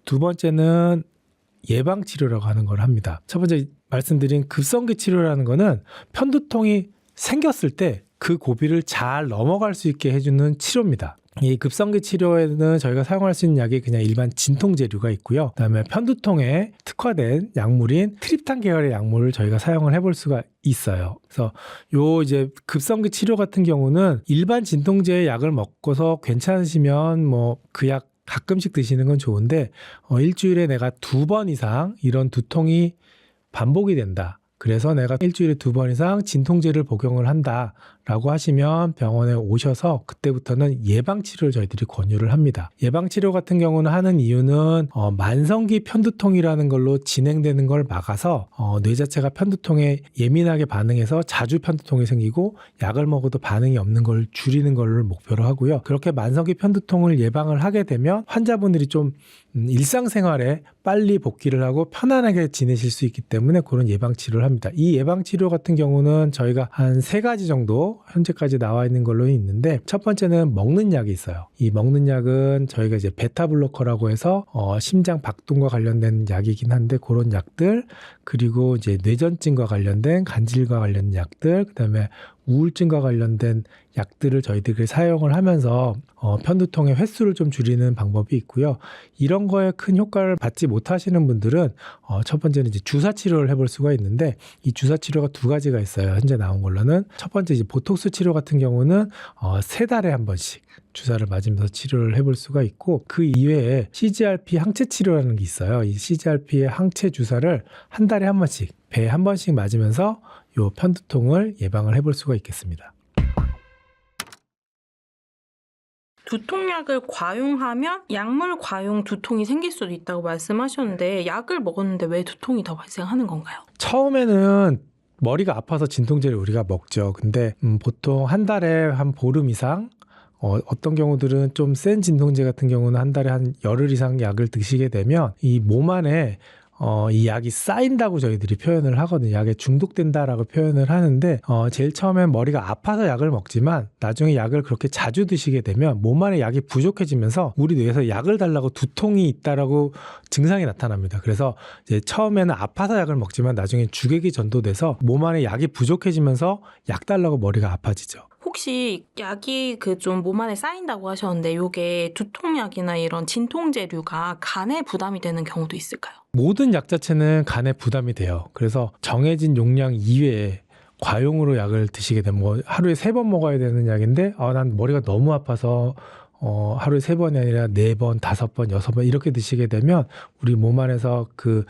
두 번째는 예방 치료라고 하는 걸 합니다. 첫 번째 말씀드린 급성기 치료라는 거는 편두통이 생겼을 때 그 고비를 잘 넘어갈 수 있게 해주는 치료입니다. 이 급성기 치료에는 저희가 사용할 수 있는 약이 그냥 일반 진통제류가 있고요. 그다음에 편두통에 특화된 약물인 트립탄 계열의 약물을 저희가 사용을 해볼 수가 있어요. 그래서 이제 급성기 치료 같은 경우는 일반 진통제의 약을 먹고서 괜찮으시면 그 약 가끔씩 드시는 건 좋은데 일주일에 내가 2번 이상 이런 두통이 반복이 된다. 그래서 내가 일주일에 2번 이상 진통제를 복용을 한다라고 하시면 병원에 오셔서 그때부터는 예방치료를 저희들이 권유를 합니다. 예방치료 같은 경우는 하는 이유는 만성기 편두통이라는 걸로 진행되는 걸 막아서 뇌 자체가 편두통에 예민하게 반응해서 자주 편두통이 생기고 약을 먹어도 반응이 없는 걸 줄이는 걸 목표로 하고요. 그렇게 만성기 편두통을 예방을 하게 되면 환자분들이 좀 일상생활에 빨리 복귀를 하고 편안하게 지내실 수 있기 때문에 그런 예방치료를 합니다. 이 예방치료 같은 경우는 저희가 한 3가지 정도 현재까지 나와 있는 걸로 있는데 첫 번째는 먹는 약이 있어요. 이 먹는 약은 저희가 이제 베타블로커라고 해서 심장 박동과 관련된 약이긴 한데 그런 약들 그리고 이제 뇌전증과 관련된 간질과 관련된 약들 그다음에 우울증과 관련된 약들을 저희들이 사용을 하면서 편두통의 횟수를 좀 줄이는 방법이 있고요. 이런 거에 큰 효과를 받지 못하시는 분들은 첫 번째는 이제 주사 치료를 해볼 수가 있는데 이 주사 치료가 2가지가 있어요. 현재 나온 걸로는 첫 번째 이제 보톡스 치료 같은 경우는 3달에 한 번씩 주사를 맞으면서 치료를 해볼 수가 있고 그 이외에 CGRP 항체 치료라는 게 있어요. 이 CGRP의 항체 주사를 한 달에 한 번씩 배에 한 번씩 맞으면서 요 편두통을 예방을 해볼 수가 있겠습니다. 두통약을 과용하면 약물 과용 두통이 생길 수도 있다고 말씀하셨는데 약을 먹었는데 왜 두통이 더 발생하는 건가요? 처음에는 머리가 아파서 진통제를 우리가 먹죠. 근데 보통 한 달에 한 보름 이상 어떤 경우들은 좀 센 진통제 같은 경우는 한 달에 한 열흘 이상 약을 드시게 되면 이 몸 안에 이 약이 쌓인다고 저희들이 표현을 하거든요. 약에 중독된다라고 표현을 하는데 제일 처음엔 머리가 아파서 약을 먹지만 나중에 약을 그렇게 자주 드시게 되면 몸 안에 약이 부족해지면서 우리 뇌에서 약을 달라고 두통이 있다라고 증상이 나타납니다. 그래서 이제 처음에는 아파서 약을 먹지만 나중에 주객이 전도돼서 몸 안에 약이 부족해지면서 약 달라고 머리가 아파지죠. 혹시 약이 좀 몸 안에 쌓인다고 하셨는데 이게 두통약이나 이런 진통제류가 간에 부담이 되는 경우도 있을까요? 모든 약 자체는 간에 부담이 돼요. 그래서 정해진 용량 이외에 과용으로 약을 드시게 되면 하루에 3번 먹어야 되는 약인데 난 머리가 너무 아파서 하루에 3번이 아니라 4번, 5번, 6번 이렇게 드시게 되면 우리 몸 안에서 그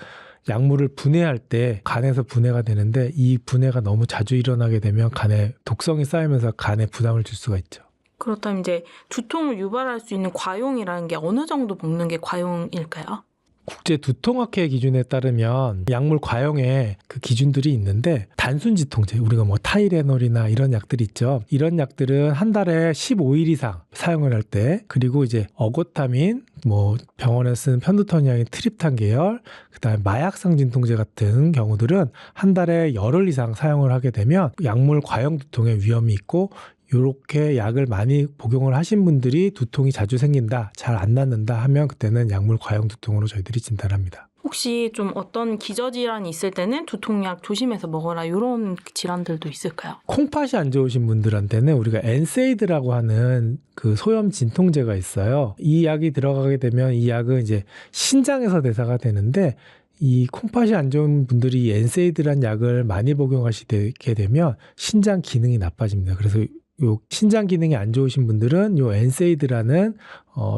약물을 분해할 때 간에서 분해가 되는데 이 분해가 너무 자주 일어나게 되면 간에 독성이 쌓이면서 간에 부담을 줄 수가 있죠. 그렇다면 이제 두통을 유발할 수 있는 과용이라는 게 어느 정도 먹는 게 과용일까요? 국제 두통학회 기준에 따르면 약물 과용에 그 기준들이 있는데 단순 지통제, 우리가 뭐 타이레놀이나 이런 약들이 있죠. 이런 약들은 한 달에 15일 이상 사용을 할 때, 그리고 이제 어고타민, 뭐 병원에 쓰는 편두통약인 트립탄 계열, 그다음에 마약성 진통제 같은 경우들은 한 달에 열흘 이상 사용을 하게 되면 약물 과용 두통의 위험이 있고, 이렇게 약을 많이 복용을 하신 분들이 두통이 자주 생긴다, 잘 안 낫는다 하면 그때는 약물 과용 두통으로 저희들이 진단합니다. 혹시 좀 어떤 기저질환이 있을 때는 두통약 조심해서 먹어라 이런 질환들도 있을까요? 콩팥이 안 좋으신 분들한테는 우리가 엔세이드라고 하는 그 소염 진통제가 있어요. 이 약이 들어가게 되면 이 약은 이제 신장에서 대사가 되는데, 이 콩팥이 안 좋은 분들이 이 엔세이드란 약을 많이 복용하시게 되면 신장 기능이 나빠집니다. 그래서 요 신장 기능이 안 좋으신 분들은 요 엔세이드라는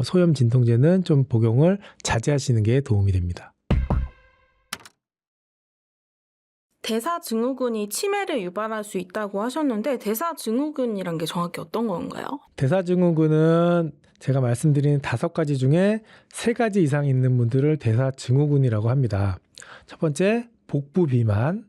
소염 진통제는 좀 복용을 자제하시는 게 도움이 됩니다. 대사증후군이 치매를 유발할 수 있다고 하셨는데 대사증후군이란 게 정확히 어떤 건가요? 대사증후군은 제가 말씀드린 5가지 중에 3가지 이상 있는 분들을 대사증후군이라고 합니다. 첫 번째, 복부 비만,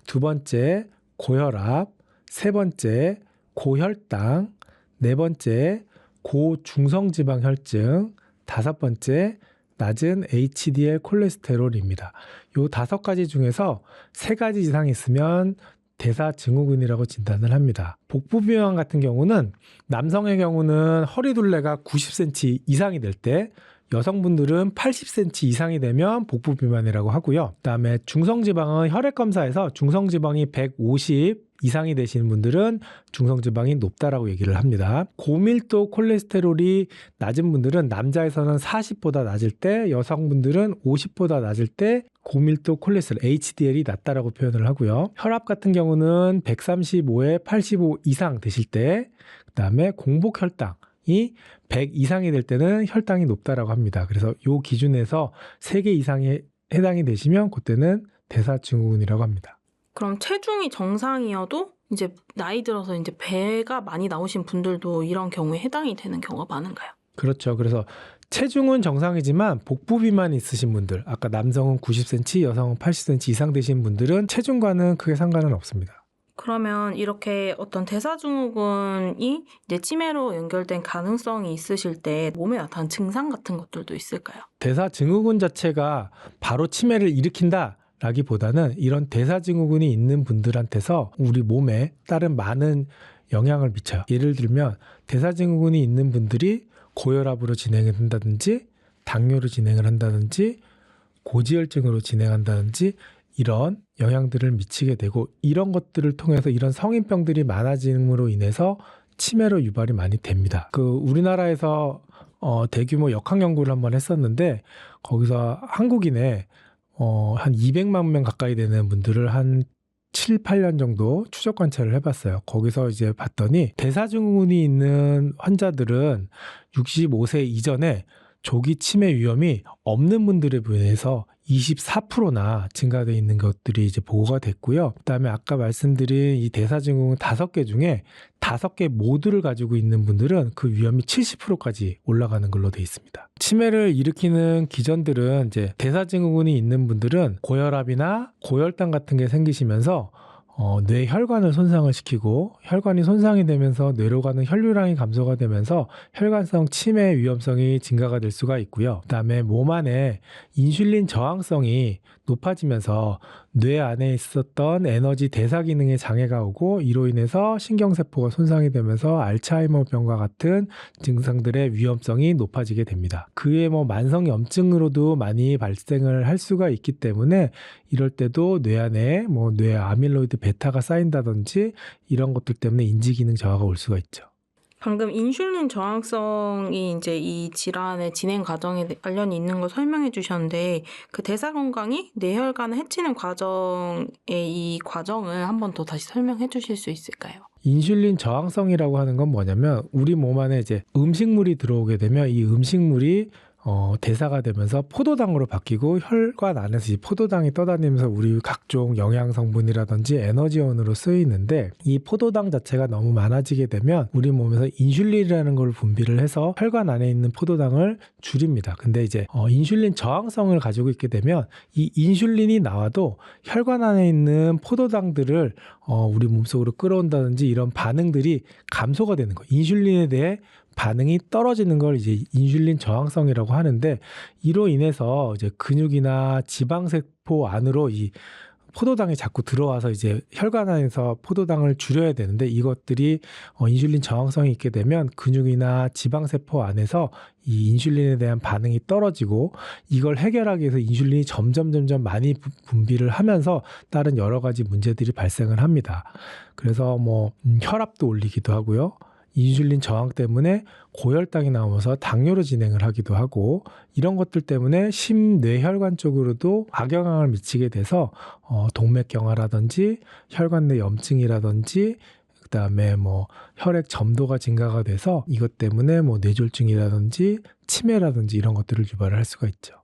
두 번째, 고혈압, 세 번째, 고혈당, 네 번째, 고중성지방 혈증, 5번째, 낮은 HDL 콜레스테롤입니다. 요 5가지 중에서 3가지 이상 있으면 대사증후군이라고 진단을 합니다. 복부 비만 같은 경우는 남성의 경우는 허리둘레가 90cm 이상이 될 때, 여성분들은 80cm 이상이 되면 복부 비만이라고 하고요. 그다음에 중성지방은 혈액 검사에서 중성지방이 150 이상이 되시는 분들은 중성지방이 높다라고 얘기를 합니다. 고밀도 콜레스테롤이 낮은 분들은 남자에서는 40보다 낮을 때, 여성분들은 50보다 낮을 때 고밀도 콜레스테롤 HDL이 낮다라고 표현을 하고요. 혈압 같은 경우는 135에 85 이상 되실 때, 그다음에 공복 혈당이 100 이상이 될 때는 혈당이 높다라고 합니다. 그래서 이 기준에서 3개 이상에 해당이 되시면 그때는 대사증후군이라고 합니다. 그럼 체중이 정상이어도 이제 나이 들어서 이제 배가 많이 나오신 분들도 이런 경우에 해당이 되는 경우가 많은가요? 그렇죠. 그래서 체중은 정상이지만 복부 비만이 있으신 분들, 아까 남성은 90cm, 여성은 80cm 이상 되신 분들은 체중과는 크게 상관은 없습니다. 그러면 이렇게 어떤 대사증후군이 이제 치매로 연결된 가능성이 있으실 때 몸에 나타나는 증상 같은 것들도 있을까요? 대사증후군 자체가 바로 치매를 일으킨다 라기보다는 이런 대사증후군이 있는 분들한테서 우리 몸에 다른 많은 영향을 미쳐요. 예를 들면 대사증후군이 있는 분들이 고혈압으로 진행을 한다든지, 당뇨로 진행을 한다든지, 고지혈증으로 진행한다든지 이런 영향들을 미치게 되고, 이런 것들을 통해서 이런 성인병들이 많아짐으로 인해서 치매로 유발이 많이 됩니다. 우리나라에서 대규모 역학 연구를 한번 했었는데, 거기서 한국인의 한 200만 명 가까이 되는 분들을 한 7, 8년 정도 추적 관찰을 해봤어요. 거기서 이제 봤더니 대사증후군이 있는 환자들은 65세 이전에 조기 치매 위험이 없는 분들에 비해서 24%나 증가되어 있는 것들이 이제 보고가 됐고요. 그다음에 아까 말씀드린 이 대사증후군 5개 중에 5개 모두를 가지고 있는 분들은 그 위험이 70%까지 올라가는 걸로 되어 있습니다. 치매를 일으키는 기전들은 이제 대사증후군이 있는 분들은 고혈압이나 고혈당 같은 게 생기시면서 뇌 혈관을 손상을 시키고, 혈관이 손상이 되면서 뇌로 가는 혈류량이 감소가 되면서 혈관성 치매 위험성이 증가가 될 수가 있고요. 그다음에 몸 안에 인슐린 저항성이 높아지면서 뇌 안에 있었던 에너지 대사 기능에 장애가 오고, 이로 인해서 신경세포가 손상이 되면서 알츠하이머병과 같은 증상들의 위험성이 높아지게 됩니다. 그에 만성염증으로도 많이 발생을 할 수가 있기 때문에 이럴 때도 뇌 안에 뇌 아밀로이드 베타가 쌓인다든지 이런 것들 때문에 인지기능 저하가 올 수가 있죠. 방금 인슐린 저항성이 이제 이 질환의 진행 과정에 관련이 있는 걸 설명해 주셨는데, 그 대사 건강이 뇌혈관을 해치는 과정의 이 과정을 한 번 더 다시 설명해 주실 수 있을까요? 인슐린 저항성이라고 하는 건 뭐냐면, 우리 몸 안에 이제 음식물이 들어오게 되면 이 음식물이 대사가 되면서 포도당으로 바뀌고 혈관 안에서 이 포도당이 떠다니면서 우리 각종 영양 성분이라든지 에너지원으로 쓰이는데 이 포도당 자체가 너무 많아지게 되면 우리 몸에서 인슐린이라는 걸 분비를 해서 혈관 안에 있는 포도당을 줄입니다. 근데 이제 인슐린 저항성을 가지고 있게 되면 이 인슐린이 나와도 혈관 안에 있는 포도당들을 우리 몸속으로 끌어온다든지 이런 반응들이 감소가 되는 거예요. 인슐린에 대해 반응이 떨어지는 걸 이제 인슐린 저항성이라고 하는데 이로 인해서 이제 근육이나 지방세포 안으로 이 포도당이 자꾸 들어와서 이제 혈관 안에서 포도당을 줄여야 되는데 이것들이 인슐린 저항성이 있게 되면 근육이나 지방세포 안에서 이 인슐린에 대한 반응이 떨어지고 이걸 해결하기 위해서 인슐린이 점점 많이 분비를 하면서 다른 여러 가지 문제들이 발생을 합니다. 그래서 혈압도 올리기도 하고요. 인슐린 저항 때문에 고혈당이 나오면서 당뇨로 진행을 하기도 하고 이런 것들 때문에 심뇌혈관 쪽으로도 악영향을 미치게 돼서 동맥경화라든지 혈관 내 염증이라든지 그다음에 혈액 점도가 증가가 돼서 이것 때문에 뇌졸중이라든지 치매라든지 이런 것들을 유발을 할 수가 있죠.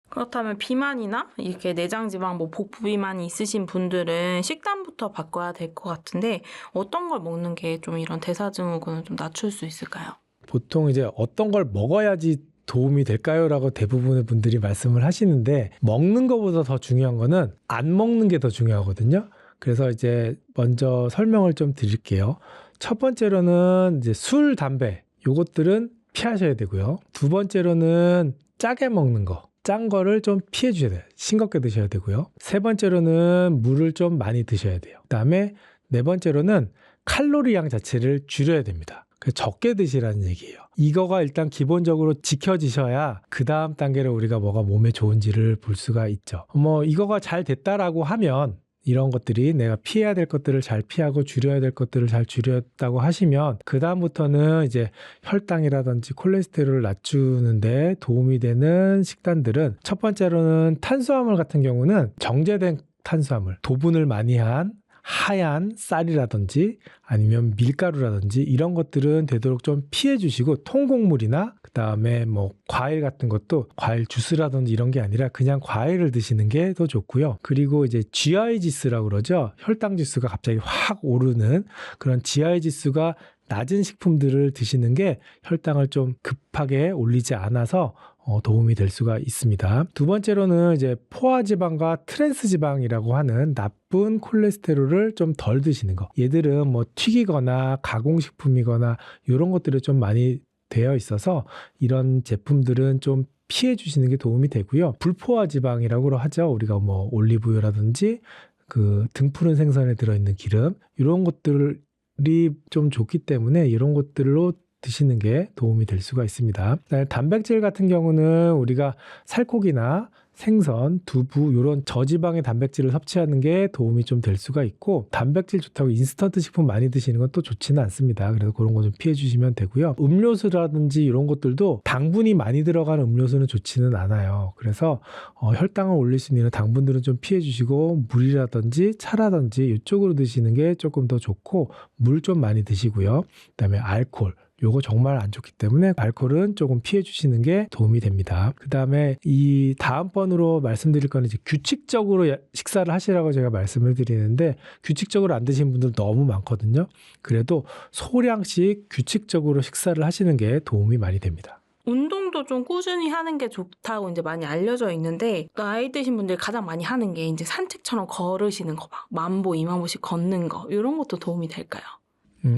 그렇다면 비만이나 이렇게 내장지방, 복부 비만이 있으신 분들은 식단부터 바꿔야 될 것 같은데 어떤 걸 먹는 게 좀 이런 대사증후군을 좀 낮출 수 있을까요? 보통 이제 어떤 걸 먹어야지 도움이 될까요? 라고 대부분의 분들이 말씀을 하시는데 먹는 것보다 더 중요한 거는 안 먹는 게 더 중요하거든요. 그래서 이제 먼저 설명을 좀 드릴게요. 첫 번째로는 이제 술, 담배 요것들은 피하셔야 되고요. 두 번째로는 짜게 먹는 거. 짠 거를 좀 피해 주셔야 돼요. 싱겁게 드셔야 되고요. 세 번째로는 물을 좀 많이 드셔야 돼요. 그다음에 네 번째로는 칼로리량 자체를 줄여야 됩니다. 적게 드시라는 얘기예요. 이거가 일단 기본적으로 지켜지셔야 그 다음 단계로 우리가 뭐가 몸에 좋은지를 볼 수가 있죠. 이거가 잘 됐다라고 하면 이런 것들이 내가 피해야 될 것들을 잘 피하고 줄여야 될 것들을 잘 줄였다고 하시면 그 다음부터는 이제 혈당이라든지 콜레스테롤을 낮추는데 도움이 되는 식단들은 첫 번째로는 탄수화물 같은 경우는 정제된 탄수화물, 도분을 많이 한 하얀 쌀이라든지 아니면 밀가루라든지 이런 것들은 되도록 좀 피해 주시고 통곡물이나 그다음에 과일 같은 것도 과일 주스라든지 이런 게 아니라 그냥 과일을 드시는 게 더 좋고요. 그리고 이제 GI 지수라고 그러죠. 혈당 지수가 갑자기 확 오르는 그런 GI 지수가 낮은 식품들을 드시는 게 혈당을 좀 급하게 올리지 않아서 도움이 될 수가 있습니다. 두 번째로는 이제 포화지방과 트랜스지방이라고 하는 나쁜 콜레스테롤을 좀 덜 드시는 거. 얘들은 튀기거나 가공식품이거나 이런 것들이 좀 많이 되어 있어서 이런 제품들은 좀 피해 주시는 게 도움이 되고요. 불포화지방이라고 하죠. 우리가 올리브유라든지 그 등푸른 생선에 들어있는 기름 이런 것들이 좀 좋기 때문에 이런 것들로 드시는 게 도움이 될 수가 있습니다. 단백질 같은 경우는 우리가 살코기나 생선, 두부 이런 저지방의 단백질을 섭취하는 게 도움이 좀 될 수가 있고 단백질 좋다고 인스턴트 식품 많이 드시는 건 또 좋지는 않습니다. 그래서 그런 거 좀 피해 주시면 되고요. 음료수라든지 이런 것들도 당분이 많이 들어가는 음료수는 좋지는 않아요. 그래서 혈당을 올릴 수 있는 당분들은 좀 피해 주시고 물이라든지 차라든지 이쪽으로 드시는 게 조금 더 좋고 물 좀 많이 드시고요. 그다음에 알코올 요거 정말 안 좋기 때문에 알코올은 조금 피해 주시는 게 도움이 됩니다. 그 다음에 이 다음번으로 말씀드릴 거는 이제 규칙적으로 식사를 하시라고 제가 말씀을 드리는데 규칙적으로 안 드시는 분들 너무 많거든요. 그래도 소량씩 규칙적으로 식사를 하시는 게 도움이 많이 됩니다. 운동도 좀 꾸준히 하는 게 좋다고 이제 많이 알려져 있는데 나이 드신 분들이 가장 많이 하는 게 이제 산책처럼 걸으시는 거 막 10,000보, 20,000보씩 걷는 거 이런 것도 도움이 될까요?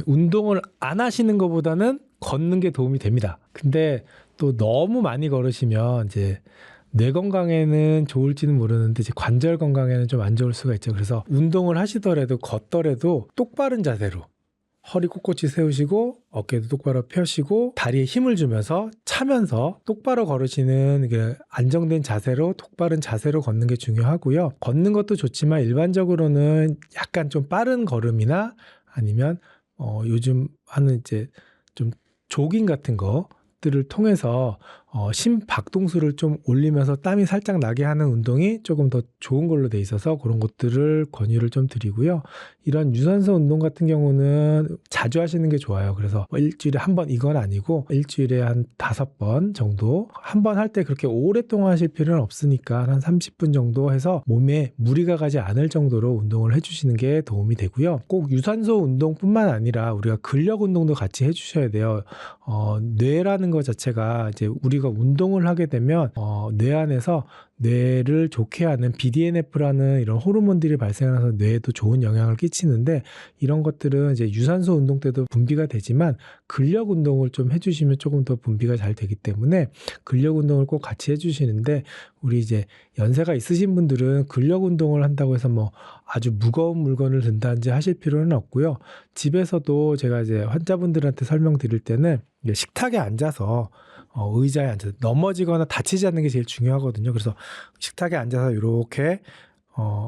운동을 안 하시는 것보다는 걷는 게 도움이 됩니다. 근데 또 너무 많이 걸으시면 이제 뇌 건강에는 좋을지는 모르는데 이제 관절 건강에는 좀 안 좋을 수가 있죠. 그래서 운동을 하시더라도 걷더라도 똑바른 자세로 허리 꼿꼿이 세우시고 어깨도 똑바로 펴시고 다리에 힘을 주면서 차면서 똑바로 걸으시는 안정된 자세로 똑바른 자세로 걷는 게 중요하고요. 걷는 것도 좋지만 일반적으로는 약간 좀 빠른 걸음이나 아니면 요즘 하는 이제 좀 조깅 같은 것들을 통해서 심박동수를 좀 올리면서 땀이 살짝 나게 하는 운동이 조금 더 좋은 걸로 돼 있어서 그런 것들을 권유를 좀 드리고요. 이런 유산소 운동 같은 경우는 자주 하시는 게 좋아요. 그래서 일주일에 한 번 이건 아니고 일주일에 한 5번 정도, 한 번 할 때 그렇게 오랫동안 하실 필요는 없으니까 한 30분 정도 해서 몸에 무리가 가지 않을 정도로 운동을 해주시는 게 도움이 되고요. 꼭 유산소 운동뿐만 아니라 우리가 근력 운동도 같이 해주셔야 돼요. 뇌라는 것 자체가 이제 우리가 운동을 하게 되면 뇌 안에서 뇌를 좋게 하는 BDNF라는 이런 호르몬들이 발생해서 뇌에도 좋은 영향을 끼치는데, 이런 것들은 이제 유산소 운동 때도 분비가 되지만 근력 운동을 좀 해주시면 조금 더 분비가 잘 되기 때문에 근력 운동을 꼭 같이 해주시는데, 우리 이제 연세가 있으신 분들은 근력 운동을 한다고 해서 뭐 아주 무거운 물건을 든다든지 하실 필요는 없고요. 집에서도 제가 이제 환자분들한테 설명드릴 때는 식탁에 앉아서 의자에 앉아서 넘어지거나 다치지 않는 게 제일 중요하거든요. 그래서 식탁에 앉아서 이렇게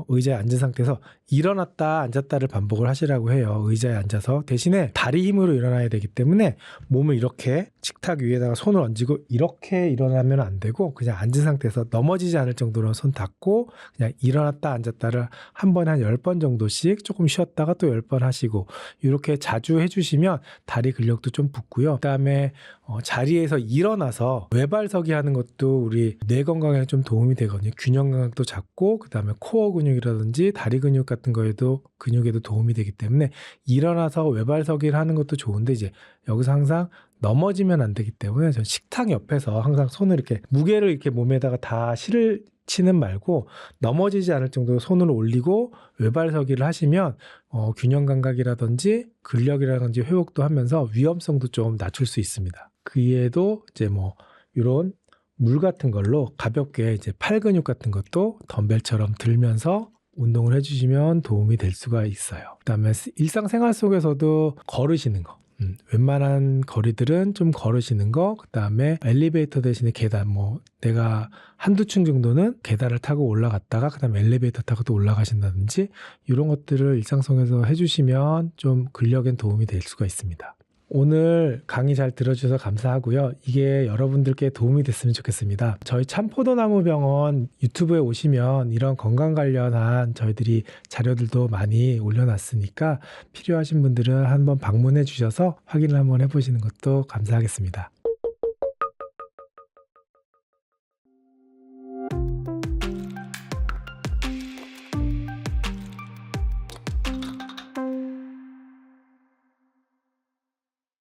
의자에 앉은 상태에서 일어났다 앉았다를 반복을 하시라고 해요. 의자에 앉아서. 대신에 다리 힘으로 일어나야 되기 때문에 몸을 이렇게 식탁 위에다가 손을 얹고 이렇게 일어나면 안 되고, 그냥 앉은 상태에서 넘어지지 않을 정도로 손 닫고 그냥 일어났다 앉았다를 한 번에 한 10번 정도씩 조금 쉬었다가 또 10번 하시고, 이렇게 자주 해주시면 다리 근력도 좀 붙고요. 그다음에 자리에서 일어나서 외발서기 하는 것도 우리 뇌 건강에 좀 도움이 되거든요. 균형 감각도 잡고, 그다음에 코어 근육이라든지 다리 근육 같은 거에도 근육에도 도움이 되기 때문에 일어나서 외발서기를 하는 것도 좋은데, 이제 여기서 항상 넘어지면 안 되기 때문에 전 식탁 옆에서 항상 손을 이렇게 무게를 이렇게 몸에다가 다 치는 말고 넘어지지 않을 정도로 손을 올리고 외발서기를 하시면 균형 감각이라든지 근력이라든지 회복도 하면서 위험성도 좀 낮출 수 있습니다. 그 이외에도 이제 뭐 이런 물 같은 걸로 가볍게 이제 팔 근육 같은 것도 덤벨처럼 들면서 운동을 해주시면 도움이 될 수가 있어요. 그다음에 일상생활 속에서도 걸으시는 거, 웬만한 거리들은 좀 걸으시는 거, 그다음에 엘리베이터 대신에 계단, 뭐 내가 한두 층 정도는 계단을 타고 올라갔다가 그다음에 엘리베이터 타고 또 올라가신다든지, 이런 것들을 일상 속에서 해주시면 좀 근력엔 도움이 될 수가 있습니다. 오늘 강의 잘 들어주셔서 감사하고요. 이게 여러분들께 도움이 됐으면 좋겠습니다. 저희 참포도나무병원 유튜브에 오시면 이런 건강 관련한 저희들이 자료들도 많이 올려놨으니까 필요하신 분들은 한번 방문해 주셔서 확인을 한번 해보시는 것도 감사하겠습니다.